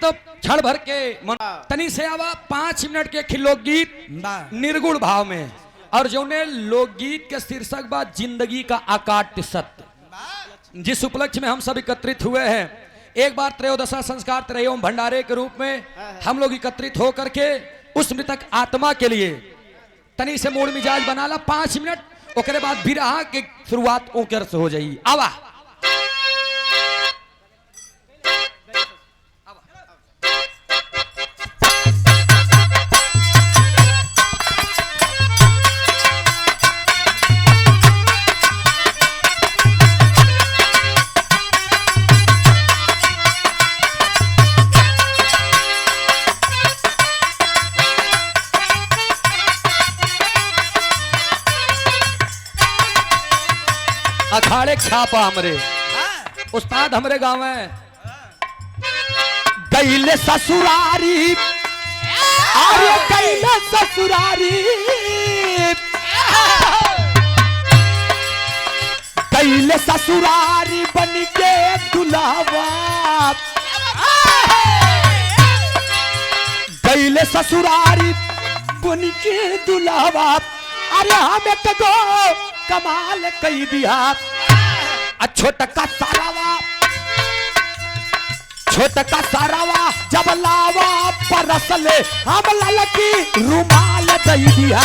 तो क्षण भर के तनी से आवा 5 मिनट के लोकगीत निर्गुण भाव में और जो ने लोकगीत के शीर्षक बा जिंदगी का अकाट्य सत्य। जिस उपलक्ष्य में हम सब एकत्रित हुए हैं, एक बार त्रयोदशा संस्कार त्रयोम भंडारे के रूप में हम लोग एकत्रित होकर के उस मृतक आत्मा के लिए तनी से मूड मिजाज बना ला 5 मिनट। ओकरे बाद बिरहा के शुरुआत ओकर से हो जाई। आवा अखाड़े छापा हमरे उस्ताद हमरे गाँव में गईले ससुरारी अरे गईले ससुरारी गईले ससुरारी बन के दुल्हावा गईले ससुरारी बन के दुल्हावा। अरे हमें कगो कमाल कई दिया छोटका सारावा जब लावा परसले हम ललकी रुमाल दई दिया।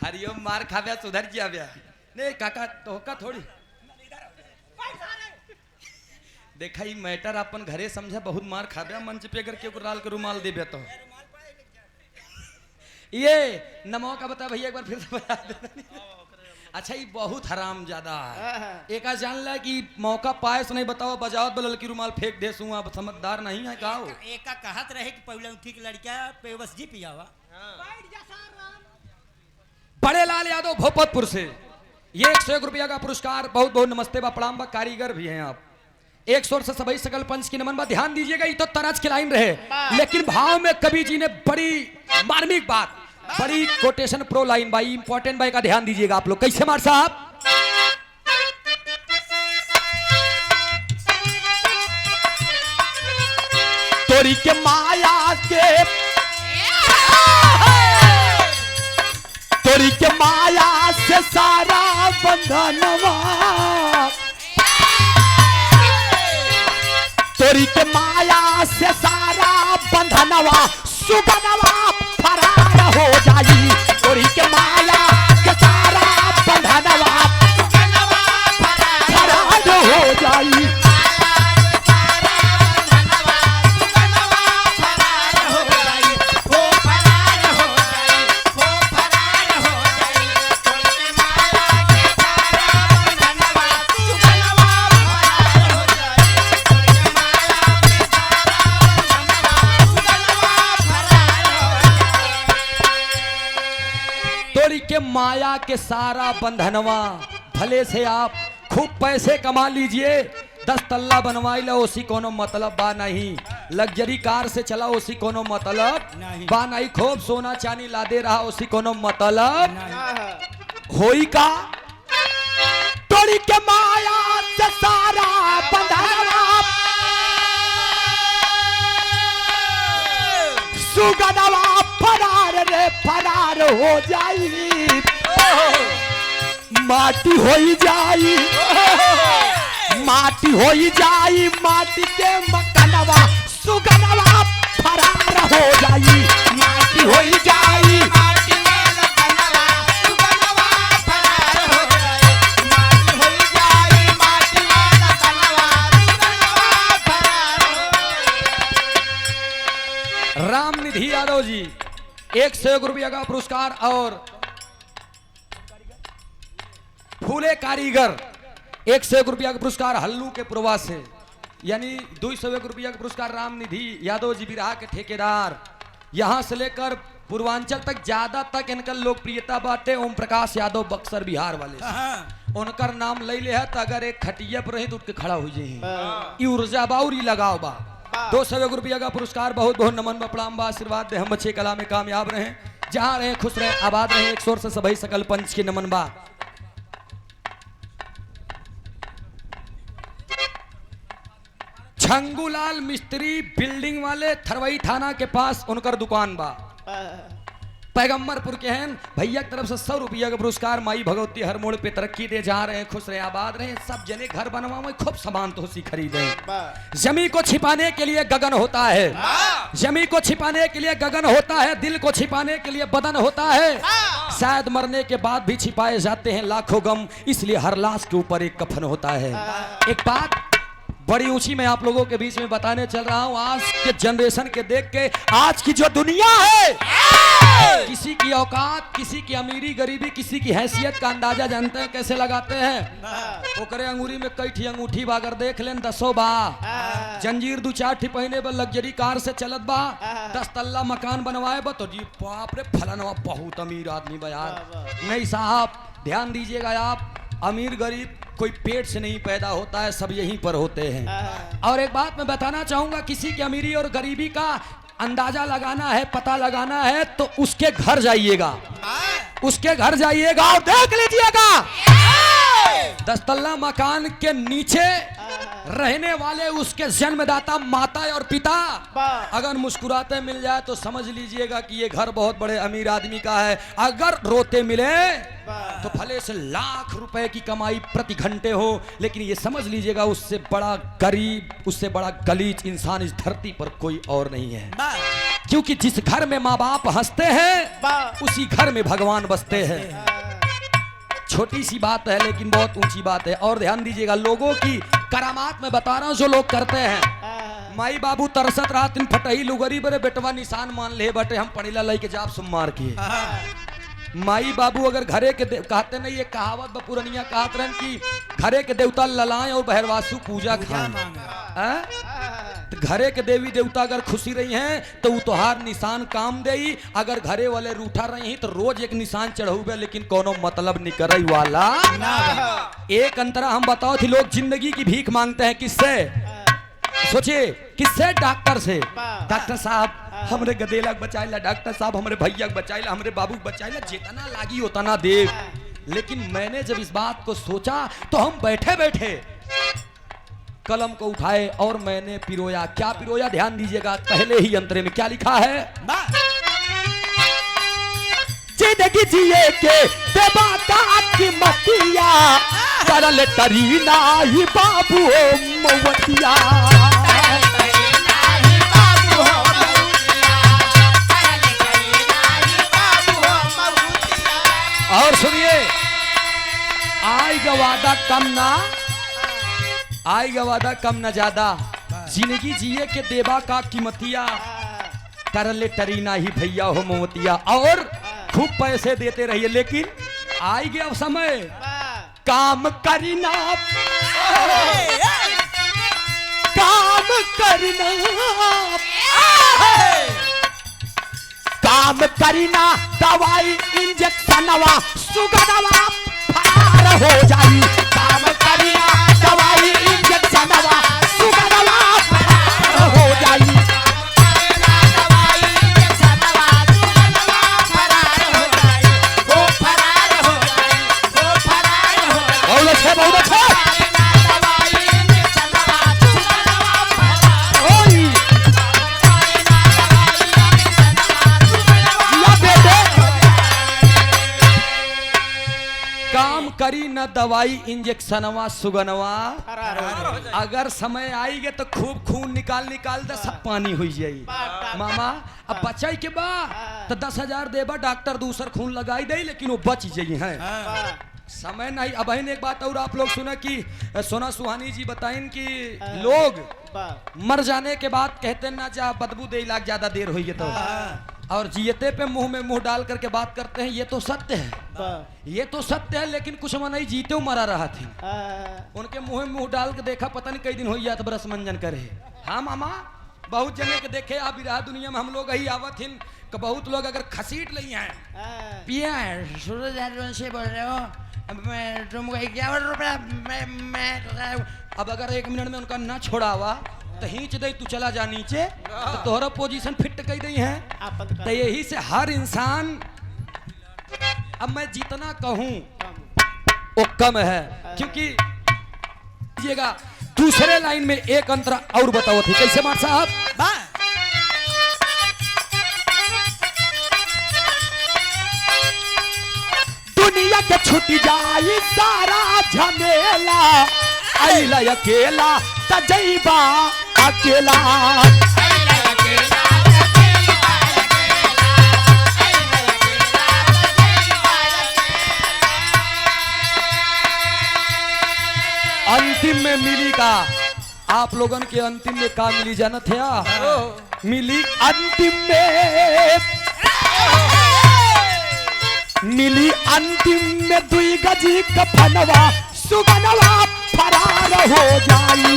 हरिओम मार खाव्या सुधर जी आव्या नहीं काका तोहका थोड़ी देखा ही मैटर अपन घरे समझा बहुत मार खाव्या मंच पे अगर क्यों लाल के रुमाल दे तो ये नमो का बता भैया एक बार फिर से बता दे। अच्छा ये बहुत हराम ज्यादा है। एक जान ला कि मौका पाए से नहीं बताओ बजाओ बलल की रुमाल फेंक दे सूँ आप समझदार नहीं है का हो। एक कहत रहे कि पहले उठी की लड़किया पे बस जी पियावा बड़े लाल यादव भोपतपुर से ये 101 रुपया का पुरस्कार बहुत बहुत नमस्ते बा प्रणाम बा। कारीगर भी हैं आप 100 से सभी सकल पंच की नमन बा। ध्यान दीजिएगा ये तो तरज की लाइन रहे लेकिन भाव में कवि जी ने बड़ी मार्मिक बात बड़ी कोटेशन प्रो लाइन बाई इंपॉर्टेंट बाई का ध्यान दीजिएगा आप लोग। कैसे मार साहब तोरी के माया के तोरी के माया से सारा बंधनवा तोरी के माया से सारा बंधनवा सुगनवा फरार हो जाई। तोरी के माया के सारा बंधनवा सुगनवा फरार हो जाई। के माया के सारा बंधनवा भले से आप खूब पैसे कमा लीजिए 10 तल्ला बनवाई लो उसी कोनो मतलब बा नहीं। लग्जरी कार से चला उसी कोनो मतलब बा नहीं। खूब सोना चांदी ला दे रहा उसी कोनो मतलब होई का। तोरी के माया से सारा बंधनवा सुगनवा फरार रे फरार हो जाई। माटी होई जाई माटी होई जाई माटी के मकनवा सुगनवा फरार हो जाई। माटी होई जाई माटी के मकनवा सुगनवा फरार हो जाई। माटी होई जाई माटी के मकनवा सुगनवा फरार हो। राम निधि यादव जी 101 रुपया का पुरस्कार और फूले कारीगर 101 रुपया का पुरस्कार हल्लू के प्रवास से यानी 201 रुपया का पुरस्कार राम निधि यादव जी बिरहा के ठेकेदार। यहां से लेकर पूर्वांचल तक ज्यादा तक इनका लोकप्रियता बाटे ओम प्रकाश यादव बक्सर बिहार वाले उनकर नाम ले ले है तो अगर एक खटिया पर रही तो उठ के खड़ा हो जाए। ऊर्जा बा और लगाओ बा ₹200 का पुरस्कार। बहुत बहुत नमन बपड़ाम बा आशीर्वाद दे हम बच्चे कला में कामयाब रहे, जहां रहे खुश रहे आबाद रहे। एक शोर से सभी सकल पंच के नमन बा। छंगूलाल मिस्त्री बिल्डिंग वाले थरवई थाना के पास उनकर दुकान बा, पैगंबरपुर के हैं। भैया की तरफ से ₹100 का पुरस्कार। माई भगवती हर मोड़ पे तरक्की दे, जा रहे हैं खुश रहे आबाद रहे। सब जने घर बनवाओ, खूब सामान तो उसी खरीदे। जमी को छिपाने के लिए गगन होता है, जमी को छिपाने के लिए गगन होता है, दिल को छिपाने के लिए बदन होता है। शायद मरने के बाद भी छिपाए जाते हैं लाखों गम, इसलिए हर लाश के ऊपर एक कफन होता है। एक बात बड़ी ऊंची मैं आप लोगों के बीच में बताने चल रहा हूं। आज के जनरेशन के देख के आज की जो दुनिया है, किसी की औकात, किसी की अमीरी गरीबी, किसी की हैसियत का अंदाजा जानते हैं कैसे लगाते हैं? ओकरे अंगूरी में कई ठी अंगूठी बा, अगर देख लें 10 बा, जंजीर 2-4 ठी पहने बा, लग्जरी कार से चलत बा, 10 तल्ला मकान बनवाए बा, तो जी बाप रे फलाना बहुत अमीर आदमी बा यार। नहीं साहब, ध्यान दीजिएगा आप, अमीर गरीब कोई पेट से नहीं पैदा होता है, सब यहीं पर होते हैं। और एक बात मैं बताना चाहूंगा, किसी की अमीरी और गरीबी का अंदाजा लगाना है, पता लगाना है, तो उसके घर जाइएगा, उसके घर जाइएगा और देख लीजिएगा 10 तल्ला मकान के नीचे रहने वाले उसके जन्मदाता माता और पिता अगर मुस्कुराते मिल जाए तो समझ लीजिएगा कि ये घर बहुत बड़े अमीर आदमी का है। अगर रोते मिले तो भले से लाख रुपए की कमाई प्रति घंटे हो, लेकिन ये समझ लीजिएगा उससे बड़ा गरीब, उससे बड़ा गलीज इंसान इस धरती पर कोई और नहीं है। क्योंकि जिस घर में माँ बाप हंसते हैं उसी घर में भगवान बसते हैं। छोटी सी बात है लेकिन बहुत ऊंची बात है। और ध्यान दीजिएगा, लोगों की करामात में बता रहा हूं जो लोग करते हैं। माई बाबू तरसत रात इन फटही लुगरी बरे बेटवा निशान मान ले बटे, हम पढ़ीला लई के जाप सुम मार किए। माई बाबू अगर घरे के कहते नहीं, ये कहावत बपुरनिया कहत रहन कि घरे के देवता ललाएं और बहरवासु पूजा खाएं। तो घरे के देवी देवता अगर खुशी रही हैं तो वो तोहार निशान काम दे। अगर घरे वाले रूठा रही तो रोज एक निशान चढ़ाऊबे, लेकिन कोनो मतलब निकरई वाला एक अंतरा। हम बताओ थी, लोग जिंदगी की भीख मांगते हैं किससे? सोचिए किससे? डॉक्टर से। डॉक्टर साहब हमरे गदेला बचाइला, डॉक्टर साहब हमरे भैया बचाइला, हमरे बाबू बचाइला, जितना लागी उतना दे। लेकिन मैंने जब इस बात को सोचा तो हम बैठे बैठे कलम को उठाए और मैंने पिरोया। क्या पिरोया? ध्यान दीजिएगा, पहले ही अंतरे में क्या लिखा है? जिंदगी जिए के देवाता की मतिया, करल तरीना ही बाबू मवतिया। और सुनिए, आई गवादा कम ना, आई गवादा कम न ज्यादा, जिंदगी जिए के देवा का कीमतिया, करले टरीना ही भैया हो मोतिया। और खूब पैसे देते रहिए, लेकिन आई गया समय काम करना, काम करना, काम करना, दवाई इंजेक्शनवा सुगरवा फरार हो जाई। काम करना, दवाई इंजेक्शनवा सुगरवा फरार हो जाई। बहुत अच्छे, बहुत अच्छे। काम करी न दवाई इंजेक्शनवा सुगनवा, अगर समय आएगे तो खूब खून निकाल निकाल दे सब पानी हो जाई। मामा अब बचाई के बा तो 10,000 देबा, डॉक्टर दूसर खून लगाई दे, लेकिन वो बच जाई है। समय नहीं। अब एक बात और आप लोग सुना कि सोना सुहानी जी बताइन कि लोग मर जाने के बाद कहते ना जा बदबू दे लाख ज्यादा देर हुई है तो, और जियते पे मुंह में मुंह डाल करके बात करते हैं। ये तो सत्य है, ये तो सत्य है, लेकिन कुछ मन नहीं जीते मरा रहा थी। उनके मुंह में मुंह डाल के देखा, पता नहीं कई दिन हो जाता बरस मंजन करे। हाँ मामा, बहुत जने के देखे आप रहा दुनिया में, हम लोग यही आवत हिन कि बहुत लोग अगर खसीट नहीं है पिया है, सूरज से बोल रहे हो, मैं तुमको 51 रुपया अब अगर 1 मिनट में उनका ना छोड़ा हुआ तो हिंच दे तू चला जा नीचे तो तोहरा पोजीशन फिट कर दी है। तो यही से हर इंसान, अब मैं जितना कहूं वो कम है, क्योंकि दूसरे लाइन में एक अंतर और बताओ थी कैसे मार साहब। दुनिया के छूट जाई सारा झमेला, आइला अकेला तजैबा अकेला। अंतिम में मिली का, आप लोगन के अंतिम में का मिली जानत है? मिली अंतिम में, मिली अंतिम में दुई गजी कफनवा, सुगनवा फरार हो जाई।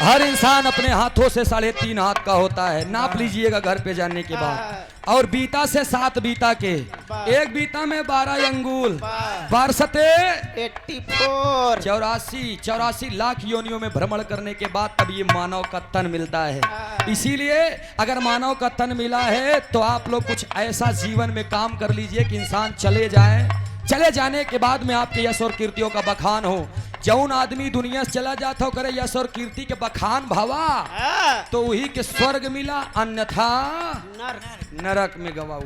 हर इंसान अपने हाथों से 3.5 हाथ का होता है, नाप लीजिएगा घर पे जाने के बाद। और बीता से 7 बीता के, एक बीता में 12 अंगुल, 84 लाख योनियों में भ्रमण करने के बाद तब ये मानव का तन मिलता है। इसीलिए अगर मानव का तन मिला है तो आप लोग कुछ ऐसा जीवन में काम कर लीजिए कि इंसान चले जाए, चले जाने के बाद में आपके यश और कीर्तियों का बखान हो। जौन आदमी दुनिया से चला जाता हो करे यश और कीर्ति के बखान भावा तो वही के स्वर्ग मिला, अन्यथा नरक में गवाऊ।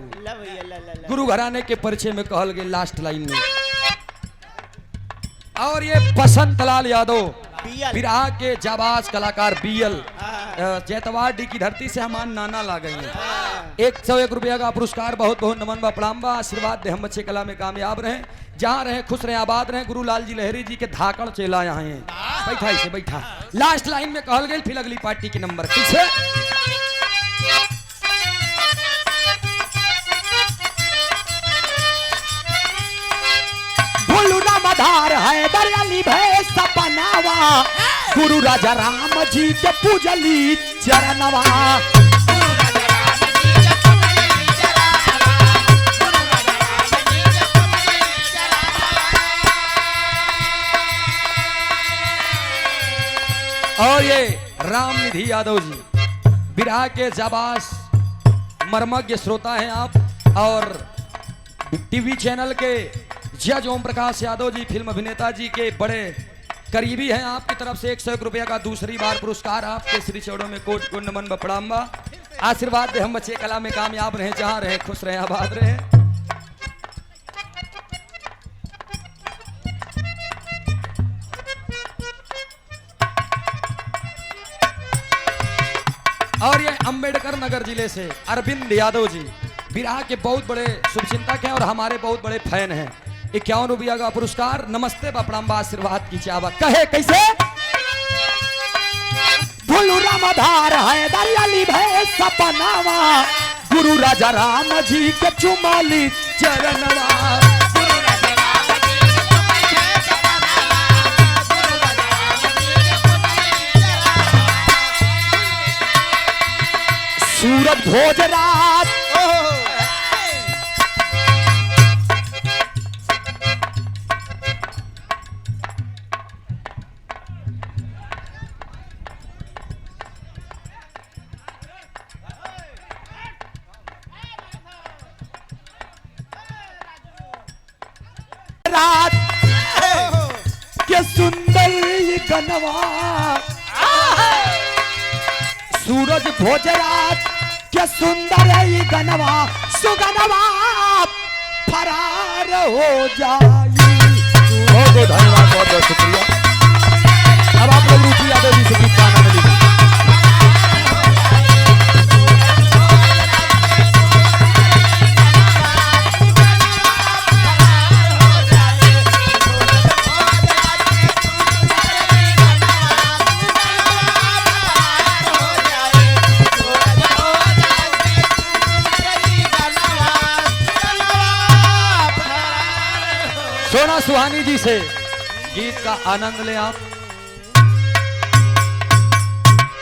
गुरु घराने के परिचय में कहल गए लास्ट लाइन में। और ये बसंत लाल यादव बिरहा के जाबाज कलाकार बीएल जैतवाड़ डी की धरती से हमारे नाना ला गई है। 101 रुपया का पुरस्कार, बहुत बहुत नमन बा प्रणाम बा। आशीर्वाद दे हम बच्चे कला में कामयाब रहे, जहाँ रहे खुश रहे आबाद रहे। गुरु लाल जी लहरी जी के धाकड़ चेला यहाँ है, बैठा इसे बैठा। लास्ट लाइन में कहल गई, फिर अगली पार्टी के नंबर पीछे। मधार है दरियाली भय सपनावा, गुरु राजा राम जी के पूजली चरणवा। और ये राम निधि यादव जी बिरहा के जाबाज मर्मज्ञ श्रोता हैं आप, और टीवी चैनल के जज ओम प्रकाश यादव जी फिल्म अभिनेता जी के बड़े करीबी हैं। आपकी तरफ से 101 रुपया का दूसरी बार पुरस्कार आपके श्री चौड़ों में कोट को नमन बपड़ाम्बा। आशीर्वाद दे हम बच्चे कला में कामयाब रहे, जहां रहे खुश रहे आबाद रहे। और ये अंबेडकर नगर जिले से अरविंद यादव जी बिरहा के बहुत बड़े शुभचिंतक हैं और हमारे बहुत बड़े फैन हैं। 51 रुपया का पुरस्कार, नमस्ते बपड़ाम्बा, आशीर्वाद की चावत। कहे कैसे? भोलू रामधार है दरियाली भय सपनावा, गुरु राजा राम जी के चुमाली चरणवा। सूरज भोज रात रात के सुंदर गनवा, सूरज भोज रात के सुंदर गनवा, सुगनवा फरार हो जाई। बहुत बहुत धन्यवाद, बहुत बहुत शुक्रिया। अब आप लोग रुचि यादव जी से गीत का आनंद लीजिए। सोना सुहानी जी से गीत का आनंद ले आप।